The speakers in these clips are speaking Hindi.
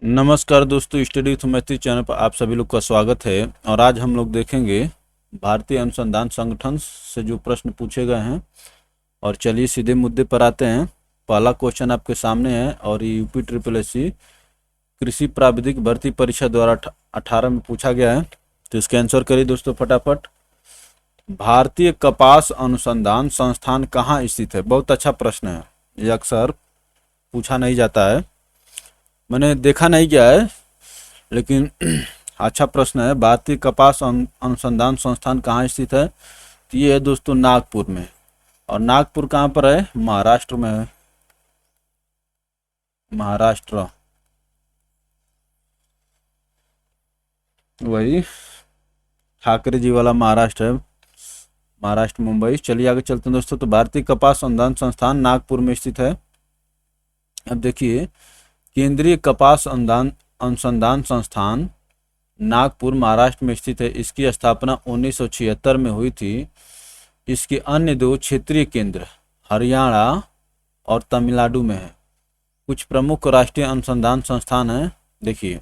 नमस्कार दोस्तों, स्टडी विथ मैथिली चैनल पर आप सभी लोग का स्वागत है। और आज हम लोग देखेंगे भारतीय अनुसंधान संगठन से जो प्रश्न पूछे गए हैं। और चलिए सीधे मुद्दे पर आते हैं। पहला क्वेश्चन आपके सामने है और ये यूपी ट्रिपल एस सी कृषि प्राविधिक भर्ती परीक्षा द्वारा 18 में पूछा गया है। तो इसके आंसर करिए दोस्तों फटाफट। भारतीय कपास अनुसंधान संस्थान कहाँ स्थित है? बहुत अच्छा प्रश्न है, ये अक्सर पूछा नहीं जाता है, मैंने देखा नहीं गया है, लेकिन अच्छा प्रश्न है। भारतीय कपास अनुसंधान संस्थान कहाँ स्थित है? तो ये है दोस्तों नागपुर में। और नागपुर कहाँ पर है? महाराष्ट्र में है। महाराष्ट्र, वही ठाकरे जी वाला महाराष्ट्र है, महाराष्ट्र मुंबई। चलिए आगे चलते हैं दोस्तों। तो भारतीय कपास अनुसंधान संस्थान नागपुर में स्थित है। अब देखिए, केंद्रीय कपास अनुसंधान अनुसंधान संस्थान नागपुर महाराष्ट्र में स्थित है। इसकी स्थापना 1976 में हुई थी। इसके अन्य दो क्षेत्रीय केंद्र हरियाणा और तमिलनाडु में है। कुछ प्रमुख राष्ट्रीय अनुसंधान संस्थान हैं, देखिए।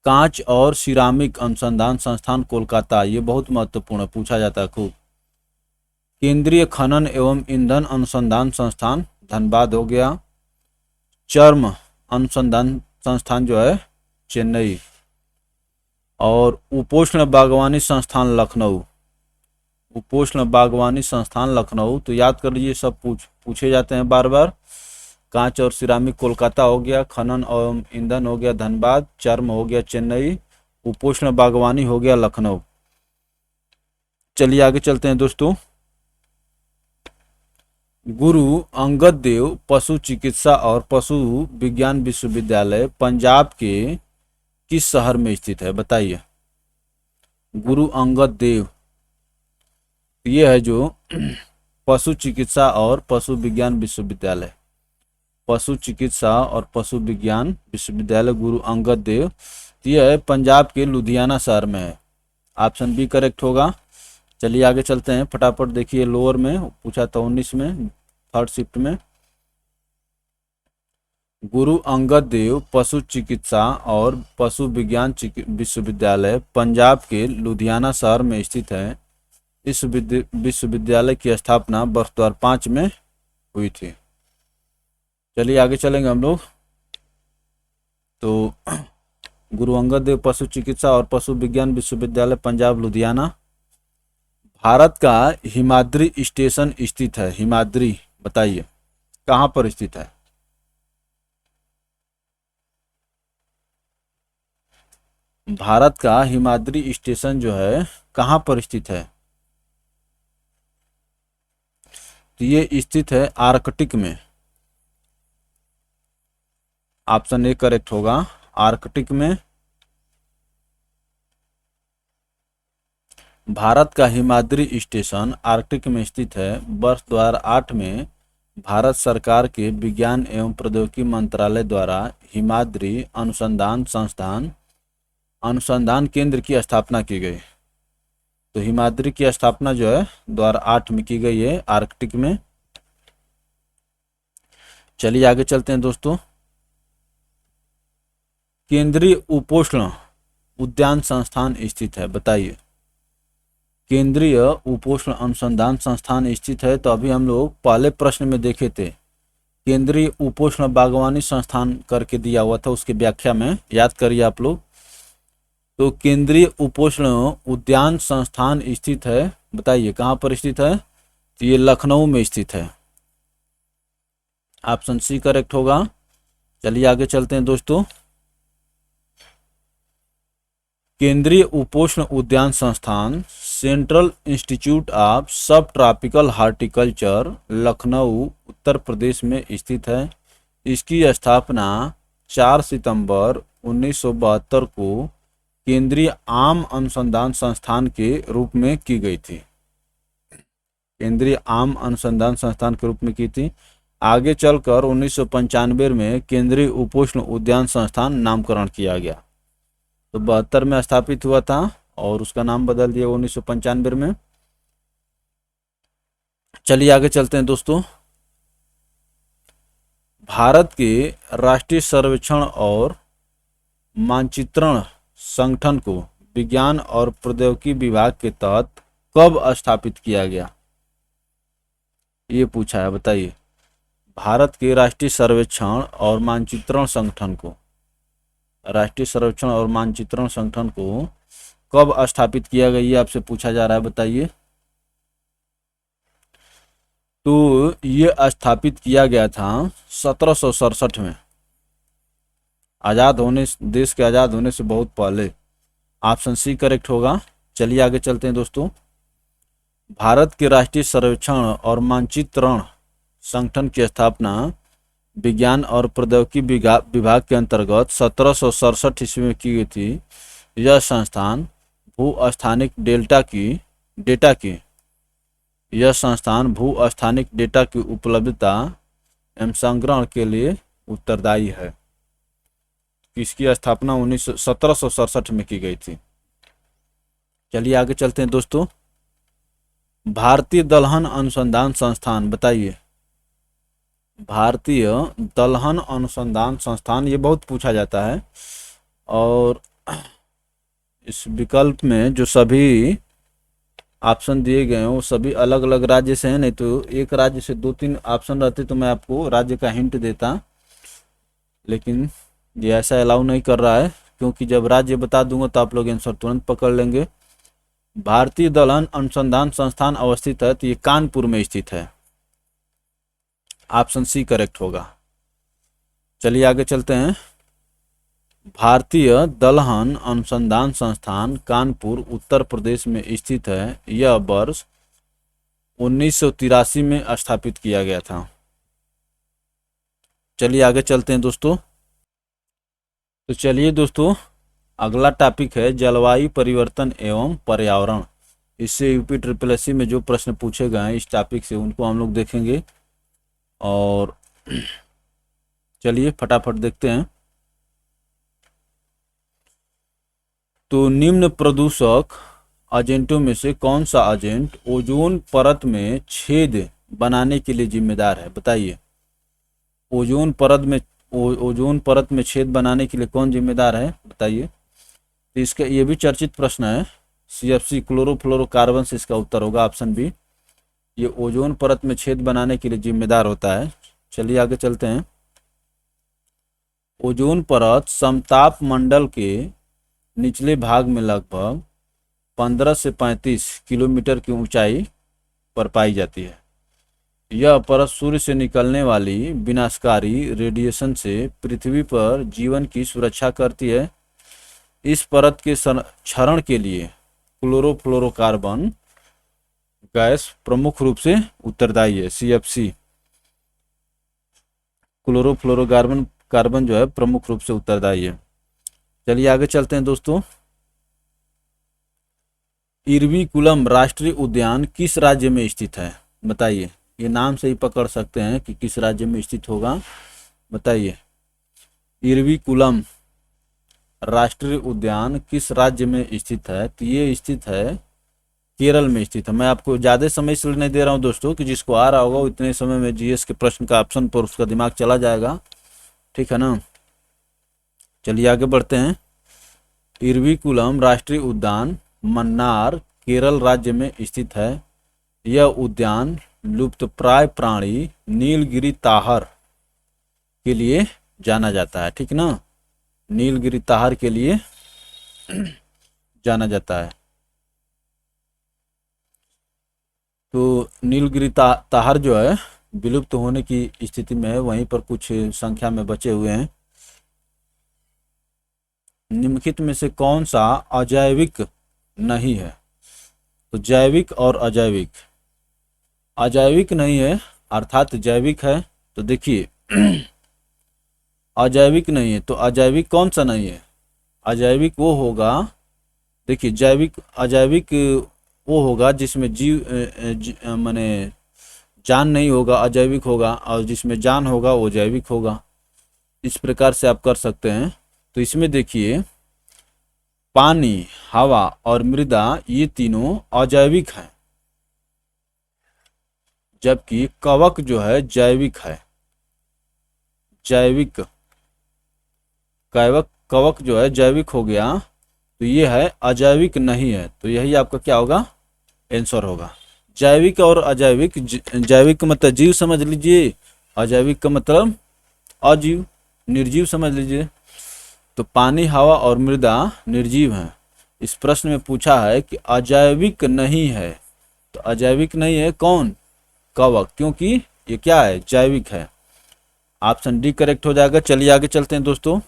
कांच और सिरामिक अनुसंधान संस्थान कोलकाता, ये बहुत महत्वपूर्ण पूछा जाता है खूब। केंद्रीय खनन एवं ईंधन अनुसंधान संस्थान धनबाद हो गया। चर्म अनुसंधान संस्थान जो है चेन्नई। और उपोष्ण बागवानी संस्थान लखनऊ, उपोष्ण बागवानी संस्थान लखनऊ। तो याद कर लीजिए, सब पूछे जाते हैं बार बार। कांच और सिरामिक कोलकाता हो गया, खनन एवं ईंधन हो गया धनबाद, चर्म हो गया चेन्नई, उपोष्ण बागवानी हो गया लखनऊ। चलिए आगे चलते हैं दोस्तों। गुरु अंगद देव पशु चिकित्सा और पशु विज्ञान विश्वविद्यालय पंजाब के किस शहर में स्थित है? बताइए। गुरु अंगद देव, ये है जो पशु चिकित्सा और पशु विज्ञान विश्वविद्यालय, पशु चिकित्सा और पशु विज्ञान विश्वविद्यालय गुरु अंगद देव, यह है पंजाब के लुधियाना शहर में है। ऑप्शन बी करेक्ट होगा। चलिए आगे चलते हैं फटाफट। देखिए लोअर में पूछा था 19 में, थर्ड शिफ्ट में। गुरु अंगद देव पशु चिकित्सा और पशु विज्ञान विश्वविद्यालय पंजाब के लुधियाना शहर में स्थित है। इस विश्वविद्यालय की स्थापना वर्ष 2005 में हुई थी। चलिए आगे चलेंगे हम लोग। तो गुरु अंगद देव पशु चिकित्सा और पशु विज्ञान विश्वविद्यालय पंजाब लुधियाना। भारत का हिमाद्री स्टेशन स्थित है। हिमाद्री, बताइए कहाँ पर स्थित है? भारत का हिमाद्री स्टेशन जो है कहाँ पर स्थित है? तो ये स्थित है आर्कटिक में। ऑप्शन ए करेक्ट होगा, आर्कटिक में। भारत का हिमाद्री स्टेशन आर्कटिक में स्थित है। वर्ष 2008 में भारत सरकार के विज्ञान एवं प्रौद्योगिकी मंत्रालय द्वारा हिमाद्री अनुसंधान संस्थान अनुसंधान केंद्र की स्थापना की गई। तो हिमाद्री की स्थापना जो है 2008 में की गई है, आर्कटिक में। चलिए आगे चलते हैं दोस्तों। केंद्रीय उपोष्ण उद्यान संस्थान स्थित है, बताइए। केंद्रीय उपोष्ण अनुसंधान संस्थान स्थित है। तो अभी हम लोग पहले प्रश्न में देखे थे, केंद्रीय उपोष्ण बागवानी संस्थान करके दिया हुआ था, उसकी व्याख्या में याद करिए आप लोग। तो केंद्रीय उपोष्ण उद्यान संस्थान स्थित है, बताइए कहाँ पर स्थित है? तो ये लखनऊ में स्थित है। ऑप्शन सी करेक्ट होगा। चलिए आगे चलते हैं दोस्तों। केंद्रीय उपोष्ण उद्यान संस्थान सेंट्रल इंस्टीट्यूट ऑफ सब ट्रॉपिकल हॉर्टिकल्चर लखनऊ उत्तर प्रदेश में स्थित है। इसकी स्थापना 4 सितंबर 1972 को केंद्रीय आम अनुसंधान संस्थान के रूप में की गई थी। केंद्रीय आम अनुसंधान संस्थान के रूप में की थी। आगे चलकर 1995 में केंद्रीय उपोष्ण उद्यान संस्थान नामकरण किया गया। तो 72 में स्थापित हुआ था और उसका नाम बदल दिया 1995 में। चलिए आगे चलते हैं दोस्तों। भारत के राष्ट्रीय सर्वेक्षण और मानचित्रण संगठन को विज्ञान और प्रौद्योगिकी विभाग के तहत कब स्थापित किया गया? ये पूछा है, बताइए। भारत के राष्ट्रीय सर्वेक्षण और मानचित्रण संगठन को, राष्ट्रीय सर्वेक्षण और मानचित्रण संगठन को कब स्थापित किया गया, ये आपसे पूछा जा रहा है, बताइए। तो ये स्थापित किया गया था 1767 में, देश के आज़ाद होने से बहुत पहले। ऑप्शन सी करेक्ट होगा। चलिए आगे चलते हैं दोस्तों। भारत के राष्ट्रीय सर्वेक्षण और मानचित्रण संगठन की स्थापना विज्ञान और प्रौद्योगिकी विभाग के अंतर्गत 1767 ईस्वी में की गई थी। यह संस्थान भू-स्थानिक डेटा की उपलब्धता एवं संग्रहण के लिए उत्तरदायी है। इसकी स्थापना 1767 में की गई थी। चलिए आगे चलते हैं दोस्तों। भारतीय दलहन अनुसंधान संस्थान, बताइए। भारतीय दलहन अनुसंधान संस्थान, ये बहुत पूछा जाता है, और इस विकल्प में जो सभी ऑप्शन दिए गए हैं वो सभी अलग अलग राज्य से हैं। नहीं तो एक राज्य से 2-3 ऑप्शन रहते तो मैं आपको राज्य का हिंट देता, लेकिन ये ऐसा अलाउ नहीं कर रहा है, क्योंकि जब राज्य बता दूंगा तो आप लोग आंसर तुरंत पकड़ लेंगे। भारतीय दलहन अनुसंधान संस्थान अवस्थित है, तो ये कानपुर में स्थित है। ऑप्शन सी करेक्ट होगा। चलिए आगे चलते हैं। भारतीय दलहन अनुसंधान संस्थान कानपुर उत्तर प्रदेश में स्थित है। यह वर्ष 1983 में स्थापित किया गया था। चलिए आगे चलते हैं दोस्तों। तो चलिए दोस्तों, अगला टॉपिक है जलवायु परिवर्तन एवं पर्यावरण। इससे यूपी SSSC में जो प्रश्न पूछे गए हैं इस टॉपिक से, उनको हम लोग देखेंगे। और चलिए फटाफट देखते हैं। तो निम्न प्रदूषक एजेंटों में से कौन सा एजेंट ओजोन परत में छेद बनाने के लिए जिम्मेदार है, बताइए। ओजोन परत में छेद बनाने के लिए कौन जिम्मेदार है, बताइए। तो इसका ये भी चर्चित प्रश्न है। CFC क्लोरोफ्लोरोकार्बन से इसका उत्तर होगा ऑप्शन बी। ये ओजोन परत में छेद बनाने के लिए जिम्मेदार होता है। चलिए आगे चलते हैं। ओजोन परत समताप मंडल के निचले भाग में लगभग 15 से 35 किलोमीटर की ऊंचाई पर पाई जाती है। यह परत सूर्य से निकलने वाली विनाशकारी रेडिएशन से पृथ्वी पर जीवन की सुरक्षा करती है। इस परत के क्षरण के लिए क्लोरोफ्लोरोकार्बन गैस प्रमुख रूप से उत्तरदायी है। CFC क्लोरोफ्लोरोकार्बन जो है प्रमुख रूप से उत्तरदायी है। चलिए आगे चलते हैं दोस्तों। इरविकुलम राष्ट्रीय उद्यान किस राज्य में स्थित है, बताइए। ये नाम से ही पकड़ सकते हैं कि किस राज्य में स्थित होगा, बताइए। इरविकुलम राष्ट्रीय उद्यान किस राज्य में स्थित है? तो ये स्थित है केरल में स्थित है। मैं आपको ज़्यादा समय इसलिए नहीं दे रहा हूँ दोस्तों कि जिसको आ रहा होगा इतने समय में GS के प्रश्न का ऑप्शन पर उसका दिमाग चला जाएगा, ठीक है ना। चलिए आगे बढ़ते हैं। इरविकुलम राष्ट्रीय उद्यान मन्नार केरल राज्य में स्थित है। यह उद्यान लुप्तप्राय प्राणी नीलगिरी ताहर के लिए जाना जाता है, ठीक ना। नीलगिरी ताहर के लिए जाना जाता है। तो नीलगिरी ताहर जो है विलुप्त होने की स्थिति में है, वहीं पर कुछ संख्या में बचे हुए हैं। निम्नलिखित में से कौन सा अजैविक नहीं है? तो जैविक और अजैविक। अजैविक नहीं है अर्थात जैविक है। तो देखिए अजैविक नहीं है, तो अजैविक कौन सा नहीं है? अजैविक वो होगा, देखिए अजैविक वो होगा जिसमें माने जान नहीं होगा, अजैविक होगा, और जिसमें जान होगा वो जैविक होगा। इस प्रकार से आप कर सकते हैं। तो इसमें देखिए पानी, हवा और मृदा ये तीनों अजैविक हैं, जबकि कवक जो है जैविक है। जैविक, कवक कवक जो है जैविक हो गया, तो ये है अजैविक नहीं है, तो यही आपका क्या होगा, आंसर होगा। जैविक और अजैविक, जैविक का मतलब जीव समझ लीजिए, अजैविक का मतलब अजीव, निर्जीव समझ लीजिए। तो पानी, हवा और मृदा निर्जीव हैं। इस प्रश्न में पूछा है कि अजैविक नहीं है, तो अजैविक नहीं है कौन, कवक, क्योंकि ये क्या है, जैविक है। ऑप्शन डी करेक्ट हो जाएगा। चलिए आगे चलते हैं दोस्तों।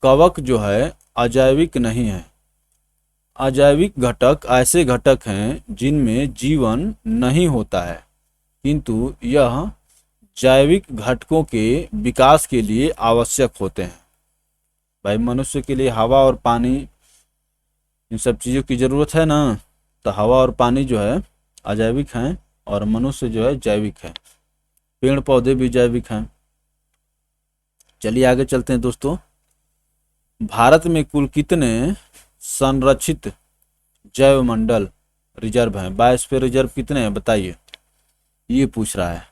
कवक जो है अजैविक नहीं है। अजैविक घटक ऐसे घटक हैं जिनमें जीवन नहीं होता है, किंतु यह जैविक घटकों के विकास के लिए आवश्यक होते हैं। भाई मनुष्य के लिए हवा और पानी, इन सब चीज़ों की ज़रूरत है ना, तो हवा और पानी जो है अजैविक हैं और मनुष्य जो है जैविक है। पेड़ पौधे भी जैविक हैं। चलिए आगे चलते हैं दोस्तों। भारत में कुल कितने संरक्षित जैवमंडल रिजर्व हैं, बायोस्फीयर रिजर्व कितने हैं बताइए, ये पूछ रहा है।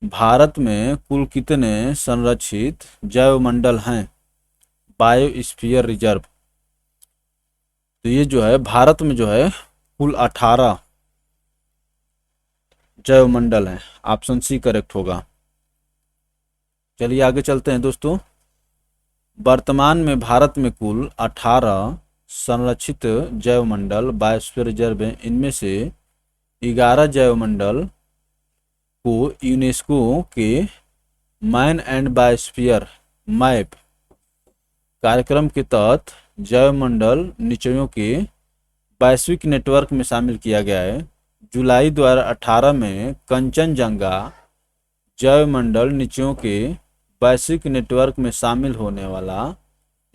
भारत में कुल कितने संरक्षित जैवमंडल हैं, बायोस्फीयर रिजर्व, तो ये जो है भारत में जो है कुल 18 जैवमंडल हैं। ऑप्शन सी करेक्ट होगा। चलिए आगे चलते हैं दोस्तों। वर्तमान में भारत में कुल 18 संरक्षित जैवमंडल बायोस्फीयर रिजर्व हैं। इनमें से 11 जैवमंडल को यूनेस्को के मैन एंड बायोस्फीयर मैप कार्यक्रम के तहत जैवमंडल निचयों के वैश्विक नेटवर्क में शामिल किया गया है। जुलाई 2018 में कंचनजंगा जैवमंडल निचयों के वैश्विक नेटवर्क में शामिल होने वाला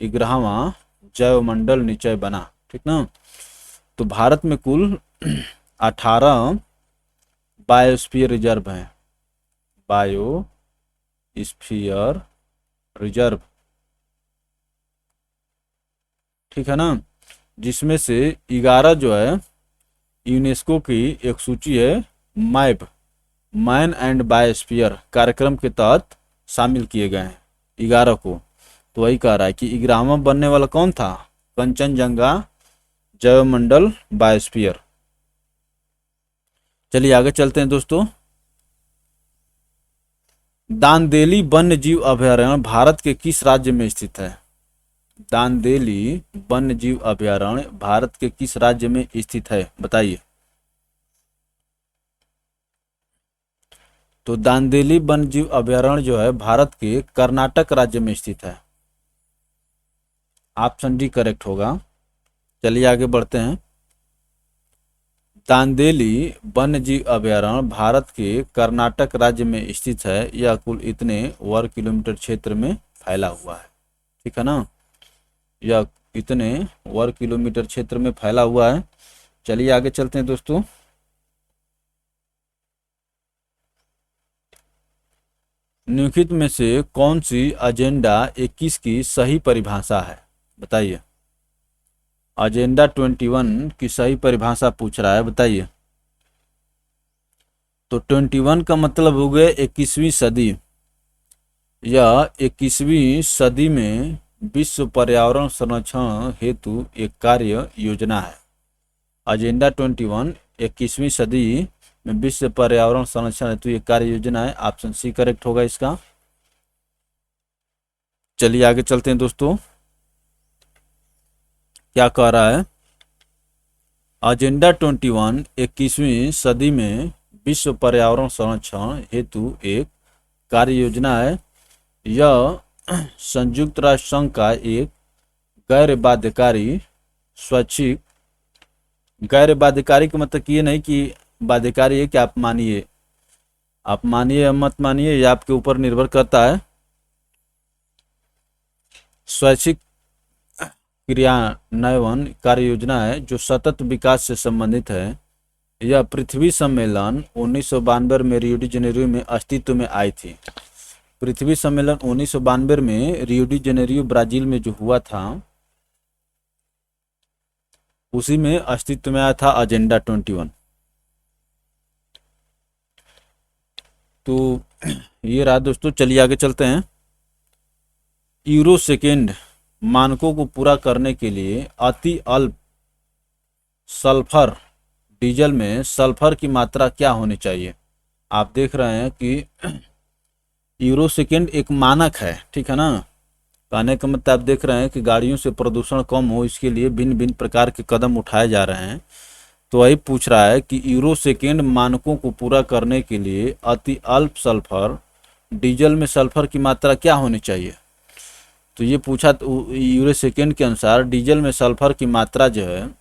11वां जैवमंडल निचय बना, ठीक ना। तो भारत में कुल 18 बायोस्फीयर रिजर्व हैं, बायोस्फीयर रिजर्व, ठीक है ना, जिसमें से 11 जो है यूनेस्को की एक सूची है, मैप मैन एंड बायोस्फीयर कार्यक्रम के तहत शामिल किए गए हैं 11 को। तो वही कह रहा है कि 11वां बनने वाला कौन था, कंचनजंगा जैवमंडल बायोस्फीयर। चलिए आगे चलते हैं दोस्तों। दांदेली वन्य जीव अभयारण्य भारत के किस राज्य में स्थित है, दांदेली वन्य जीव अभयारण्य भारत के किस राज्य में स्थित है बताइए। तो दांदेली वन्य जीव अभयारण्य जो है भारत के कर्नाटक राज्य में स्थित है। ऑप्शन डी करेक्ट होगा। चलिए आगे बढ़ते हैं। दांदेली वन्य जीव अभयारण्य भारत के कर्नाटक राज्य में स्थित है। यह कुल इतने वर्ग किलोमीटर क्षेत्र में फैला हुआ है, ठीक है ना, यह इतने वर्ग किलोमीटर क्षेत्र में फैला हुआ है। चलिए आगे चलते हैं दोस्तों। निम्नलिखित में से कौन सी एजेंडा 21 की सही परिभाषा है बताइए। एजेंडा 21 की सही परिभाषा पूछ रहा है, बताइए। तो 21 का मतलब हो गया 21वीं सदी। यह 21वीं सदी में विश्व पर्यावरण संरक्षण हेतु एक कार्य योजना है। एजेंडा 21 21वीं सदी में विश्व पर्यावरण संरक्षण हेतु एक कार्य योजना है। ऑप्शन सी करेक्ट होगा इसका। चलिए आगे चलते हैं दोस्तों। क्या कह रहा है, एजेंडा 21 21वीं सदी में विश्व पर्यावरण संरक्षण हेतु एक कार्य योजना है। यह संयुक्त राष्ट्र संघ का एक गैर बाध्यकारी स्वैच्छिक, गैर बाध्यकारी का मतलब ये नहीं कि बाध्यकारी है कि आप मानिए या मत मानिए, ये आपके ऊपर निर्भर करता है। स्वैच्छिक क्रियान्वयन कार्य योजना है जो सतत विकास से संबंधित है। यह पृथ्वी सम्मेलन 1992 में रियो डी जेनेरियो में अस्तित्व में आई थी। पृथ्वी सम्मेलन 1992 में रियो डी जेनेरियो ब्राजील में जो हुआ था, उसी में अस्तित्व में आया था एजेंडा 21। तो ये रहा दोस्तों, चलिए आगे चलते हैं। यूरो सेकेंड मानकों को पूरा करने के लिए अति अल्प सल्फर डीजल में सल्फर की मात्रा क्या होनी चाहिए। आप देख रहे हैं कि यूरो सेकेंड एक मानक है, ठीक है ना। कहने का मतलब आप देख रहे हैं कि गाड़ियों से प्रदूषण कम हो, इसके लिए भिन्न भिन्न प्रकार के कदम उठाए जा रहे हैं। तो वही पूछ रहा है कि यूरो सेकेंड मानकों को पूरा करने के लिए अति अल्प सल्फर डीजल में सल्फर की मात्रा क्या होनी चाहिए। तो ये पूछा, तो यूरो सेकेंड के अनुसार डीजल में सल्फर की मात्रा जो है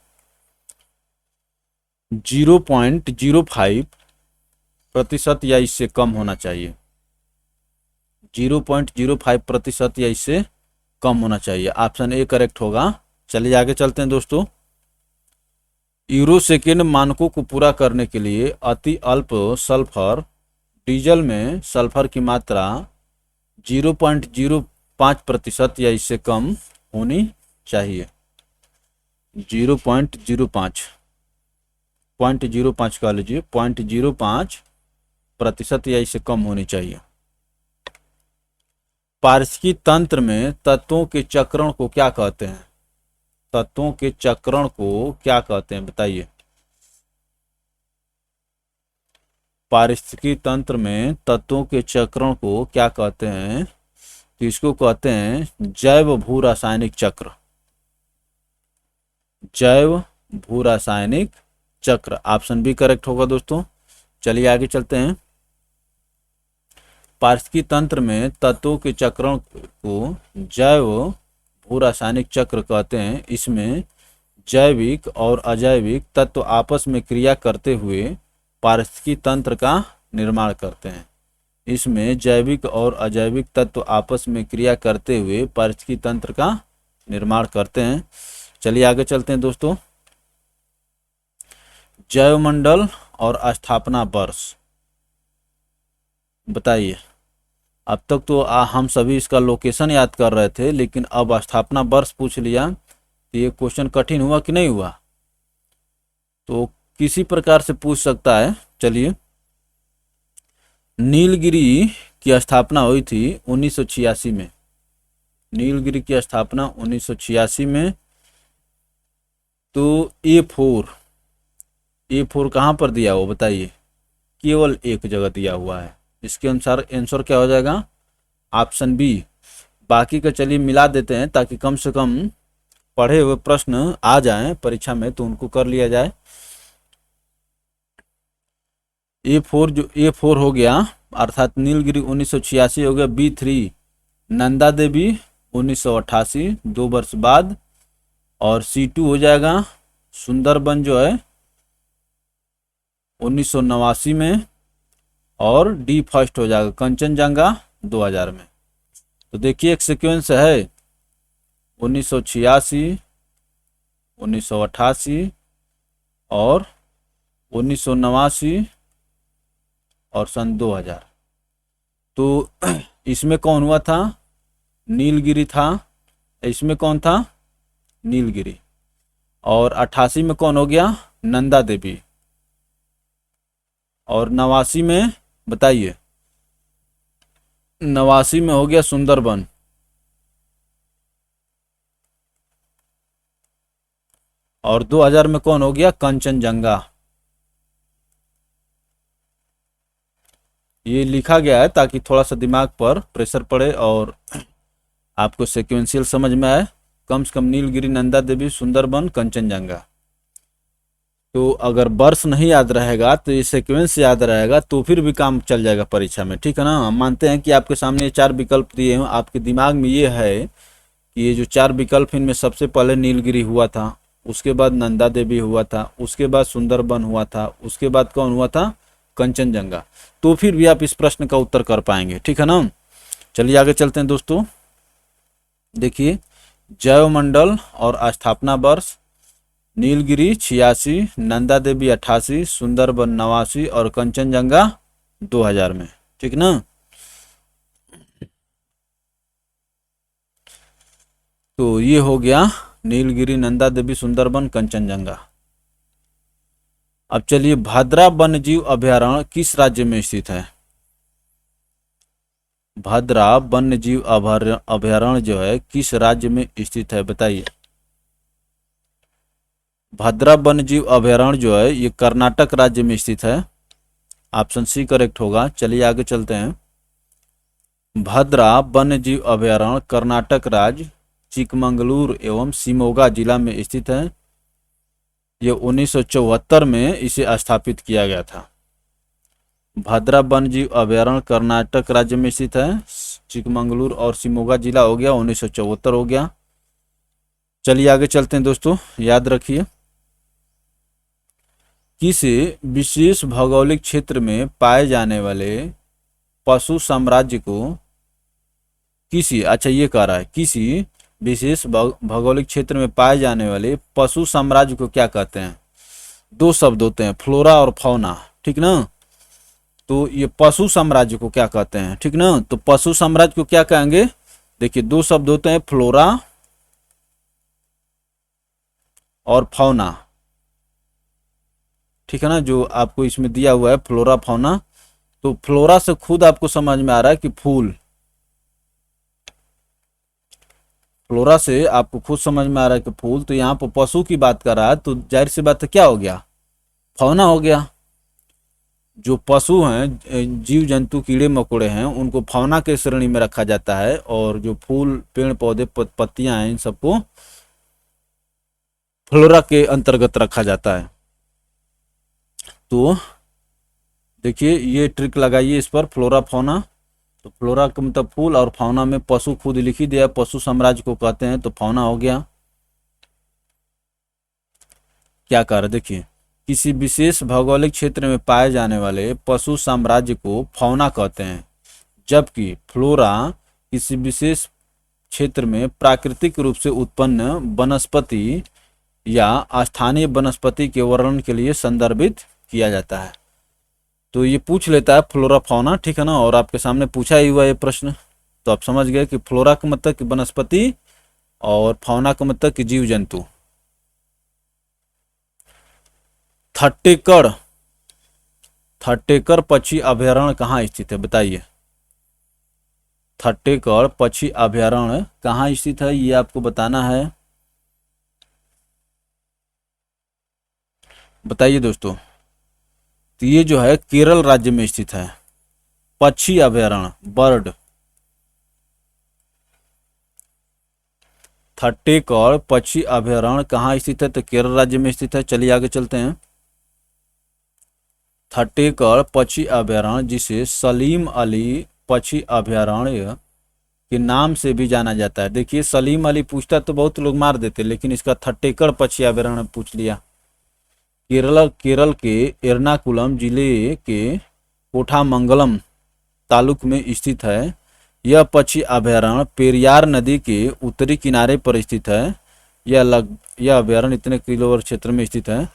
0.05% या इससे कम होना चाहिए। 0.05% या इससे कम होना चाहिए। ऑप्शन ए करेक्ट होगा। चलिए आगे चलते हैं दोस्तों। यूरो सेकेंड मानकों को पूरा करने के लिए अति अल्प सल्फर डीजल में सल्फर की मात्रा 0.05% या इससे कम होनी चाहिए। 0.05 कह लीजिए, 0.05% या इससे कम होनी चाहिए। पारिस्थितिकी तंत्र में तत्वों के चक्रण को क्या कहते हैं। तत्वों के चक्रण को क्या कहते हैं बताइए। पारिस्थितिकी तंत्र में तत्वों के चक्रण को क्या कहते हैं। तो इसको कहते हैं जैव भू रासायनिक चक्र। जैव भू रासायनिक चक्र। ऑप्शन बी करेक्ट होगा दोस्तों। चलिए आगे चलते हैं। पारिस्थितिकी तंत्र में तत्वों के चक्रण को जैव भू रासायनिक चक्र कहते हैं। इसमें जैविक और अजैविक तत्व आपस में क्रिया करते हुए पारिस्थितिकी तंत्र का निर्माण करते हैं। इसमें जैविक और अजैविक तत्व आपस में क्रिया करते हुए पारिस्थितिकी तंत्र का निर्माण करते हैं। चलिए आगे चलते हैं दोस्तों। जैवमंडल और स्थापना वर्ष बताइए। अब तक तो हम सभी इसका लोकेशन याद कर रहे थे, लेकिन अब स्थापना वर्ष पूछ लिया तो ये क्वेश्चन कठिन हुआ कि नहीं हुआ। तो किसी प्रकार से पूछ सकता है। चलिए, नीलगिरी की स्थापना हुई थी 1986 में। नीलगिरी की स्थापना 1986 में। तो A4 कहाँ पर दिया हुआ बताइए। केवल एक जगह दिया हुआ है। इसके अनुसार आंसर क्या हो जाएगा। Option B. बाकी का चलिए मिला देते हैं ताकि कम से कम पढ़े हुए प्रश्न आ जाएं परीक्षा में तो उनको कर लिया जाए। A4 हो गया अर्थात नीलगिरी 1986 हो गया। B3 नंदा देवी 1988 2 वर्ष बाद। और C2 हो जाएगा सुंदरबन जो है 1989 में। और D फर्स्ट हो जाएगा कंचनजंगा 2000 में। तो देखिए एक सीक्वेंस है 1986, 1988 और 1989 और सन 2000। तो इसमें कौन हुआ था। नीलगिरी था। इसमें कौन था। नीलगिरी। और 88 में कौन हो गया। नंदा देवी। और 89 में बताइए। 89 में हो गया सुंदरबन। और 2000 में कौन हो गया कंचनजंगा। ये लिखा गया है ताकि थोड़ा सा दिमाग पर प्रेशर पड़े और आपको सीक्वेंशियल समझ में आए। कम से कम नीलगिरी, नंदा देवी, सुंदरबन, कंचनजंगा। तो अगर वर्ष नहीं याद रहेगा तो ये सीक्वेंस याद रहेगा तो फिर भी काम चल जाएगा परीक्षा में, ठीक है ना। हम मानते हैं कि आपके सामने ये 4 विकल्प दिए हैं। आपके दिमाग में ये है कि ये जो 4 विकल्प इनमें सबसे पहले नीलगिरी हुआ था, उसके बाद नंदा देवी हुआ था, उसके बाद सुंदरबन हुआ था, उसके बाद कौन हुआ था कंचनजंगा। तो फिर भी आप इस प्रश्न का उत्तर कर पाएंगे, ठीक है ना। चलिए आगे चलते हैं दोस्तों। देखिए जैवमंडल और स्थापना वर्ष। नीलगिरी 86, नंदा देवी 88, सुंदरबन 89 और कंचनजंगा 2000 में, ठीक ना। तो ये हो गया नीलगिरी, नंदा देवी, सुंदरबन, कंचनजंगा। अब चलिए भादरा वन्यजीव अभयारण्य किस राज्य में स्थित है। भद्रा वन्य जीव अभयारण्य जो है किस राज्य में स्थित है, बताइए। भद्रा वन्य जीव अभयारण्य जो है ये कर्नाटक राज्य में स्थित है। ऑप्शन सी करेक्ट होगा। चलिए आगे चलते हैं। भद्रा वन्य जीव अभयारण्य कर्नाटक राज्य चिकमंगलूर एवं शिमोगा जिला में स्थित है। ये 1974 में इसे स्थापित किया गया था। भद्रा वन्य जीव अभयारण्य कर्नाटक राज्य में स्थित है। चिकमंगलूर और शिमोगा जिला हो गया, 1974 हो गया। चलिए आगे चलते हैं दोस्तों, याद रखिए। किसी विशेष भौगोलिक क्षेत्र में पाए जाने वाले पशु साम्राज्य को अच्छा ये कह रहा है, किसी विशेष भौगोलिक क्षेत्र में पाए जाने वाले पशु साम्राज्य को क्या कहते हैं। दो शब्द होते हैं, फ्लोरा और फौना, ठीक ना। तो ये पशु साम्राज्य को क्या कहते हैं, ठीक ना। तो पशु साम्राज्य को क्या कहेंगे, देखिए दो शब्द होते हैं, फ्लोरा और फौना, ठीक है ना। जो आपको इसमें दिया हुआ है फ्लोरा फौना, तो फ्लोरा से खुद आपको समझ में आ रहा है कि फूल, फ्लोरा से आपको खुद समझ में आ रहा है कि फूल, तो यहाँ पर पशु की बात कर रहा है, तो जाहिर सी बात है क्या हो गया, फौना हो गया। जो पशु हैं, जीव जंतु कीड़े मकोड़े हैं, उनको फौना के श्रेणी में रखा जाता है, और जो फूल पेड़ पौधे पत्तियां हैं इन सबको फ्लोरा के अंतर्गत रखा जाता है। तो देखिए ये ट्रिक लगाइए इस पर, फ्लोरा फौना। तो फ्लोरा का मतलब फूल और फौना में पशु खुद लिख ही दिया, पशु साम्राज्य को कहते हैं, तो फौना हो गया। क्या कह रहा है देखिए, किसी विशेष भौगोलिक क्षेत्र में पाए जाने वाले पशु साम्राज्य को फौना कहते हैं, जबकि फ्लोरा किसी विशेष क्षेत्र में प्राकृतिक रूप से उत्पन्न वनस्पति या स्थानीय वनस्पति के वर्णन के लिए संदर्भित किया जाता है। तो ये पूछ लेता है फ्लोरा फौना, ठीक है ना। और आपके सामने पूछा ही हुआ ये प्रश्न, तो आप समझ गए कि फ्लोरा का मतलब कि वनस्पति और फौना का मतलब कि जीव जंतु। थट्टेकड़ पक्षी अभयारण्य कहाँ स्थित है, बताइए। थट्टेकड़ पक्षी अभयारण्य कहाँ स्थित है, ये आपको बताना है, बताइए दोस्तों। तो ये जो है केरल राज्य में स्थित है, पक्षी अभयारण्य बर्ड। थट्टेकड़ पक्षी अभयारण्य कहाँ स्थित है, तो केरल राज्य में स्थित है। चलिए आगे चलते हैं। थट्टेकड़ पक्षी अभयारण्य, जिसे सलीम अली पक्षी अभयारण्य के नाम से भी जाना जाता है। देखिए सलीम अली पूछता तो बहुत लोग मार देते, लेकिन इसका थट्टेकड़ पक्षी अभयारण्य पूछ लिया। केरल के एर्नाकुलम जिले के कोठामंगलम तालुक में स्थित है। यह पक्षी अभयारण्य पेरियार नदी के उत्तरी किनारे पर स्थित है। यह अभयारण्य इतने किलोमीटर क्षेत्र में स्थित है।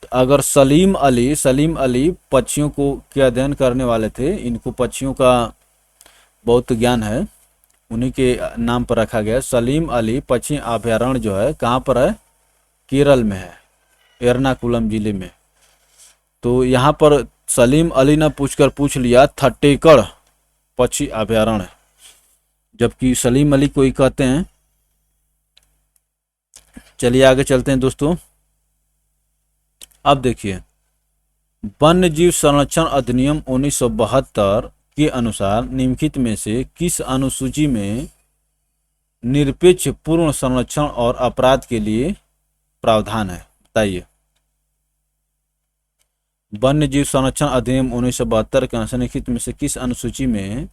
तो अगर सलीम अली पक्षियों को के अध्ययन करने वाले थे, इनको पक्षियों का बहुत ज्ञान है, उन्हीं के नाम पर रखा गया। सलीम अली पक्षी अभयारण्य जो है कहाँ पर है, केरल में है, एर्नाकुलम जिले में। तो यहाँ पर सलीम अली ने पूछ लिया थट्टेकड़ पक्षी अभयारण्य, जबकि सलीम अली को ही कहते हैं। चलिए आगे चलते हैं दोस्तों। अब देखिए, वन्य जीव संरक्षण अधिनियम 1972 के अनुसार निम्नलिखित में से किस अनुसूची में निरपेक्ष पूर्ण संरक्षण और अपराध के लिए प्रावधान है, बताइए। वन्य जीव संरक्षण अधिनियम 1972 के अनुसार निम्नलिखित में से किस अनुसूची में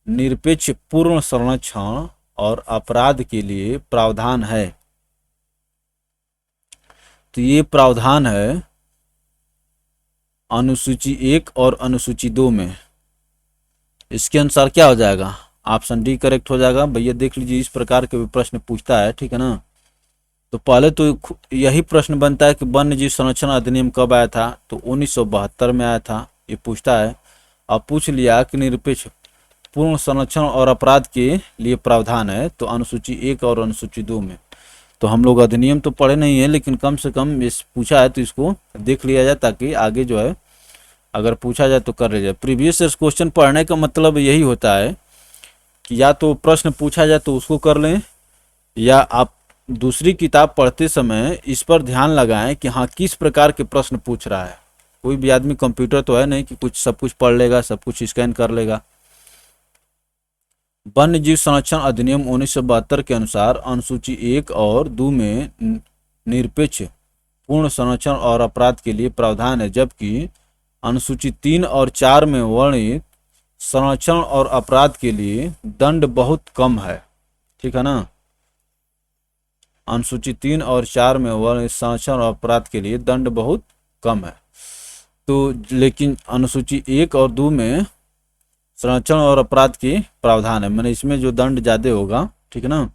निरपेक्ष पूर्ण संरक्षण और अपराध के लिए प्रावधान है। तो ये प्रावधान है अनुसूची 1 और अनुसूची 2 में। इसके अनुसार क्या हो जाएगा, ऑप्शन डी करेक्ट हो जाएगा। भैया देख लीजिए, इस प्रकार के भी प्रश्न पूछता है, ठीक है ना। तो पहले तो यही प्रश्न बनता है कि वन्य जीव संरक्षण अधिनियम कब आया था, तो 1972 में आया था, ये पूछता है। अब पूछ लिया कि निरपेक्ष पूर्ण संरक्षण और अपराध के लिए प्रावधान है, तो अनुसूची 1 और अनुसूची 2 में। तो हम लोग अधिनियम तो पढ़े नहीं है, लेकिन कम से कम इस पूछा है तो इसको देख लिया जाए, ताकि आगे जो है अगर पूछा जाए तो कर लिया जाए। प्रीवियस ईयर क्वेश्चन पढ़ने का मतलब यही होता है कि या तो प्रश्न पूछा जाए तो उसको कर लें, या आप दूसरी किताब पढ़ते समय इस पर ध्यान लगाएं कि हाँ किस प्रकार के प्रश्न पूछ रहा है। कोई भी आदमी कंप्यूटर तो है नहीं कि कुछ सब कुछ पढ़ लेगा, सब कुछ स्कैन कर लेगा। वन्य जीव संरक्षण अधिनियम 1972 के अनुसार अनुसूची 1 और 2 में निरपेक्ष पूर्ण संरक्षण और अपराध के लिए प्रावधान है, जबकि अनुसूची 3 और 4 में वर्णित संरक्षण और अपराध के लिए दंड बहुत कम है। ठीक है ना। अनुसूची 3 और 4 में वर्णित संरक्षण और अपराध के लिए दंड बहुत कम है। तो लेकिन अनुसूची 1 और 2 में संरक्षण और अपराध की प्रावधान है, मैंने इसमें जो दंड ज्यादा होगा। ठीक है ना।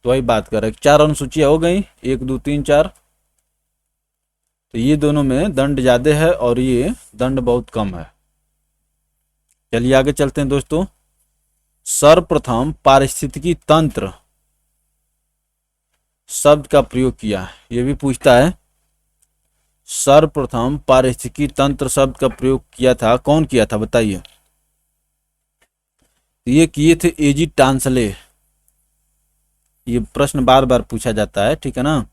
तो वही बात कर रहे हैं। 4 अनुसूचियां हो गई, 1, 2, 3, 4। तो ये दोनों में दंड ज्यादा है और ये दंड बहुत कम है। चलिए आगे चलते हैं दोस्तों। सर्वप्रथम पारिस्थितिकी तंत्र शब्द का प्रयोग किया है, ये भी पूछता है। सर्वप्रथम पारिस्थितिकी तंत्र शब्द का प्रयोग किया था, कौन किया था बताइए। ये किए थे एजी टांसले। ये प्रश्न बार बार पूछा जाता है। ठीक है ना।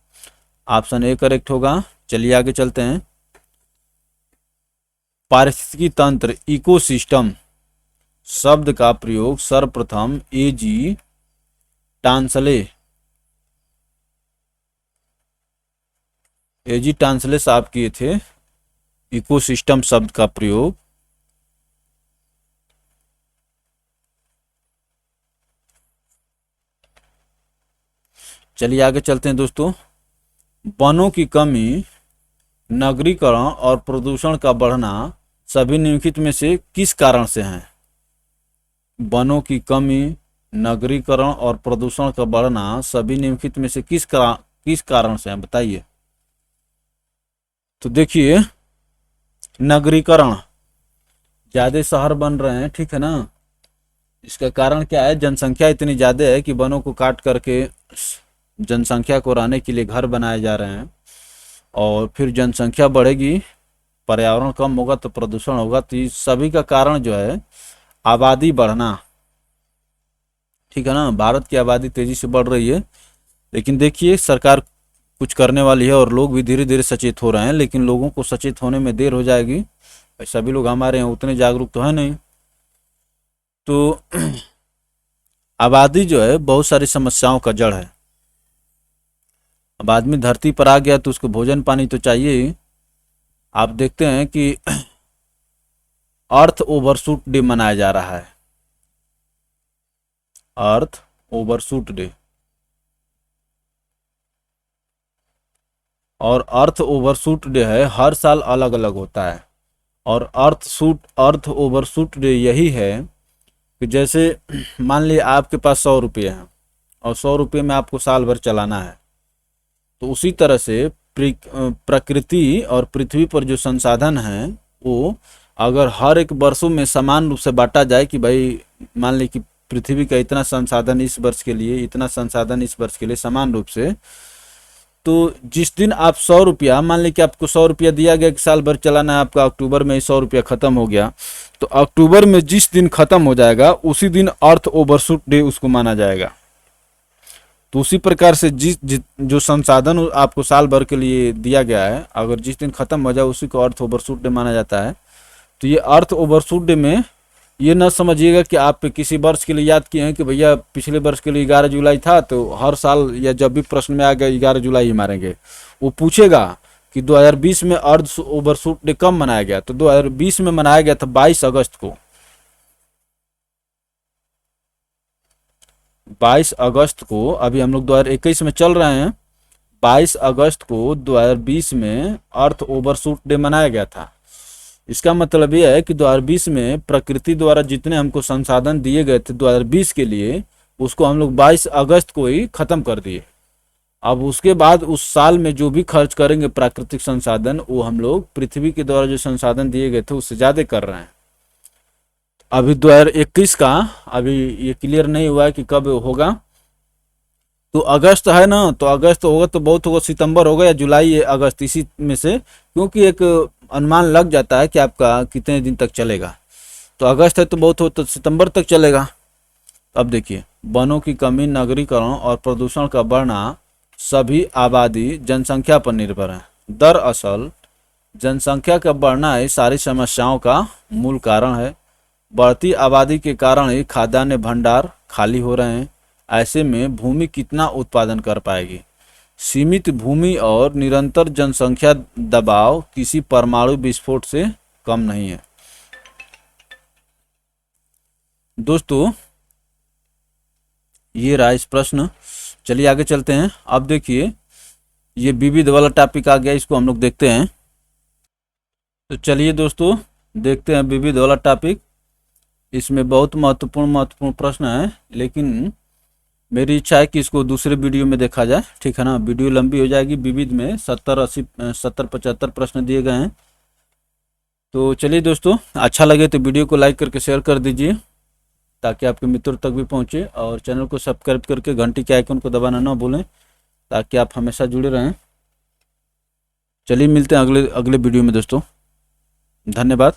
ऑप्शन ए करेक्ट होगा। चलिए आगे चलते हैं। पारिस्थितिकी तंत्र इकोसिस्टम शब्द का प्रयोग सर्वप्रथम एजी टांसले साहब किए थे इकोसिस्टम शब्द का प्रयोग। चलिए आगे चलते हैं दोस्तों। वनों की कमी, नगरीकरण और प्रदूषण का बढ़ना सभी निम्नलिखित में से किस कारण से है। वनों की कमी, नगरीकरण और प्रदूषण का बढ़ना सभी निम्नलिखित में से किस कारण से है बताइए। तो देखिए, नगरीकरण, ज्यादा शहर बन रहे हैं। ठीक है ना। इसका कारण क्या है, जनसंख्या इतनी ज्यादा है कि वनों को काट करके जनसंख्या को रहने के लिए घर बनाए जा रहे हैं, और फिर जनसंख्या बढ़ेगी, पर्यावरण कम होगा तो प्रदूषण होगा। तो इस सभी का कारण जो है आबादी बढ़ना। ठीक है ना। भारत की आबादी तेजी से बढ़ रही है, लेकिन देखिए सरकार कुछ करने वाली है और लोग भी धीरे धीरे सचेत हो रहे हैं, लेकिन लोगों को सचेत होने में देर हो जाएगी। सभी लोग हमारे यहाँ उतने जागरूक तो है नहीं। तो आबादी जो है बहुत सारी समस्याओं का जड़ है। अब आदमी धरती पर आ गया तो उसको भोजन पानी तो चाहिए ही। आप देखते हैं कि अर्थ ओवरशूट डे मनाया जा रहा है। अर्थ ओवरशूट डे। और अर्थ ओवरशूट डे है, हर साल अलग अलग होता है। और अर्थ ओवरशूट डे यही है कि जैसे मान लीजिए आपके पास 100 रुपये हैं और 100 रुपये में आपको साल भर चलाना है, तो उसी तरह से प्रकृति और पृथ्वी पर जो संसाधन हैं वो अगर हर एक वर्षों में समान रूप से बांटा जाए कि भाई मान ली कि पृथ्वी का इतना संसाधन इस वर्ष के लिए, इतना संसाधन इस वर्ष के लिए समान रूप से, तो जिस दिन आप 100 रुपया, मान ली कि आपको 100 रुपया दिया गया कि साल भर चलाना है आपका, अक्टूबर में 100 रुपया खत्म हो गया, तो अक्टूबर में जिस दिन खत्म हो जाएगा उसी दिन अर्थ ओवरशूट डे उसको माना जाएगा। तो उसी प्रकार से जो संसाधन आपको साल भर के लिए दिया गया है, अगर जिस दिन खत्म हो जाए उसी को अर्थ ओवरशूट डे माना जाता है। तो ये अर्थ ओवरशूट डे में ये न समझिएगा कि आप किसी वर्ष के लिए याद किए हैं कि भैया पिछले वर्ष के लिए 11 जुलाई था तो हर साल या जब भी प्रश्न में आ गया 11 जुलाई ही मारेंगे। वो पूछेगा कि 2020 में अर्थ ओवरशूट डे कब मनाया गया, तो 2020 में मनाया गया था 22 अगस्त को। 22 अगस्त को, अभी हम लोग 2021 में चल रहे हैं, 22 अगस्त को 2020 में अर्थ ओवरशूट डे मनाया गया था। इसका मतलब यह है कि 2020 में प्रकृति द्वारा जितने हमको संसाधन दिए गए थे 2020 के लिए, उसको हम लोग 22 अगस्त को ही खत्म कर दिए। अब उसके बाद उस साल में जो भी खर्च करेंगे प्राकृतिक संसाधन, वो हम लोग पृथ्वी के द्वारा जो संसाधन दिए गए थे उससे ज्यादा कर रहे हैं। अभी 2021 का अभी ये क्लियर नहीं हुआ है कि कब होगा। तो अगस्त है ना, तो अगस्त होगा तो बहुत होगा, सितंबर होगा या जुलाई या अगस्त, इसी में से, क्योंकि एक अनुमान लग जाता है कि आपका कितने दिन तक चलेगा। तो अगस्त है तो बहुत हो तो सितंबर तक चलेगा। अब देखिए, वनों की कमी, नगरीकरण और प्रदूषण का बढ़ना सभी आबादी जनसंख्या पर निर्भर है। दरअसल जनसंख्या का बढ़ना ही सारी समस्याओं का मूल कारण है। बढ़ती आबादी के कारण ही खाद्यान्न भंडार खाली हो रहे हैं। ऐसे में भूमि कितना उत्पादन कर पाएगी? सीमित भूमि और निरंतर जनसंख्या दबाव किसी परमाणु विस्फोट से कम नहीं है। दोस्तों, ये रहा इस प्रश्न। चलिए आगे चलते हैं। अब देखिए, ये विविध वाला टॉपिक आ गया, इसको हम लोग देखते हैं। तो चलिए दोस्तों, देखते हैं विविध वाला टॉपिक। इसमें बहुत महत्वपूर्ण प्रश्न है, लेकिन मेरी इच्छा है कि इसको दूसरे वीडियो में देखा जाए, ठीक है ना। वीडियो लंबी हो जाएगी। विविध में 70-75 प्रश्न दिए गए हैं। तो चलिए दोस्तों, अच्छा लगे तो वीडियो को लाइक करके शेयर कर दीजिए, ताकि आपके मित्रों तक भी पहुंचे, और चैनल को सब्सक्राइब करके घंटी के आइकन को दबाना ना भूलें, ताकि आप हमेशा जुड़े रहें। चलिए मिलते हैं अगले वीडियो में दोस्तों। धन्यवाद।